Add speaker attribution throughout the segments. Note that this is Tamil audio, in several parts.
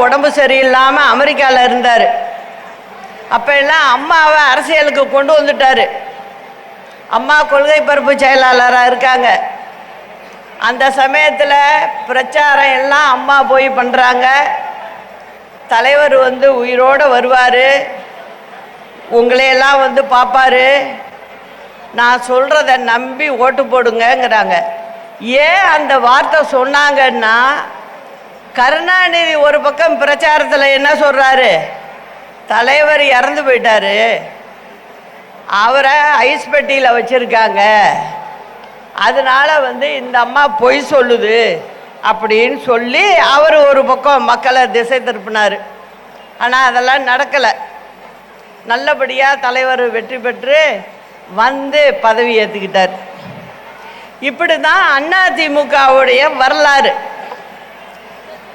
Speaker 1: உடம்பு சரியில்லாமல் அமெரிக்காவில் இருந்தார். அப்போ எல்லாம் அம்மாவை அரசியலுக்கு கொண்டு வந்துட்டார். அம்மா கொள்கை பரப்பு செயலாளராக இருக்காங்க. அந்த சமயத்தில் பிரச்சாரம் எல்லாம் அம்மா போய் பண்ணுறாங்க. தலைவர் உயிரோடு வருவார், உங்களையெல்லாம் பார்ப்பார், நான் சொல்கிறத நம்பி ஓட்டு போடுங்கங்கிறாங்க. ஏன் அந்த வார்த்தை சொன்னாங்கன்னா, கருணாநிதி ஒரு பக்கம் பிரச்சாரத்தில் என்ன சொல்கிறாரு, தலைவர் இறந்து போயிட்டார், அவரை ஐஸ் பெட்டியில் வச்சுருக்காங்க, அதனால் இந்த அம்மா பொய் சொல்லுது அப்படின்னு சொல்லி அவர் ஒரு பக்கம் மக்களை திசை திருப்பினார். ஆனால் அதெல்லாம் நடக்கலை. நல்லபடியாக தலைவர் வெற்றி பெற்று பதவி ஏற்றுக்கிட்டார். இப்படி தான் அதிமுகவுடைய வரலாறு.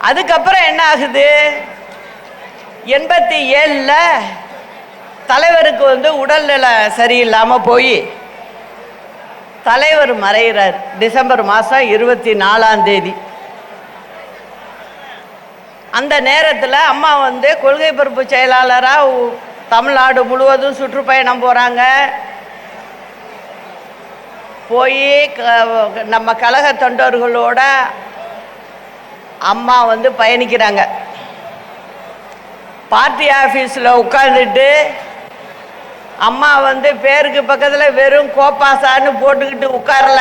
Speaker 1: அதுக்கப்புறம் என்ன ஆகுது, 87ல் தலைவருக்கு உடல்நிலை சரியில்லாமல் போய் தலைவர் மறைகிறார். டிசம்பர் மாதம் 24ஆம் தேதி. அந்த நேரத்தில் அம்மா கொள்கை பரப்பு செயலாளராக தமிழ்நாடு முழுவதும் சுற்றுப்பயணம் போகிறாங்க. போய் நம்ம கழக தொண்டர்களோட அம்மா பயணிக்கிறாங்க. பார்ட்டி ஆஃபீஸில் உட்காந்துட்டு அம்மா பேருக்கு பக்கத்தில் வெறும் கோப்பாசான்னு போட்டுக்கிட்டு உட்காரல,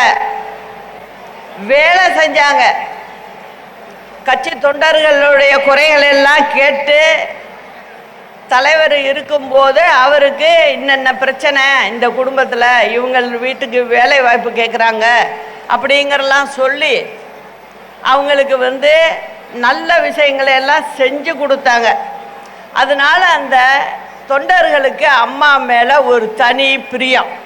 Speaker 1: வேலை செஞ்சாங்க. கட்சி தொண்டர்களுடைய குறைகள் எல்லாம் கேட்டு தலைவர் இருக்கும்போது அவருக்கு இன்னென்ன பிரச்சனை இந்த குடும்பத்தில், இவங்க வீட்டுக்கு வேலை வாய்ப்பு கேட்குறாங்க அப்படிங்கிறலாம் சொல்லி அவங்களுக்கு நல்ல விஷயங்களை எல்லாம் செஞ்சு கொடுத்தாங்க. அதனால் அந்த தொண்டர்களுக்கு அம்மா மேலே ஒரு தனி பிரியம்.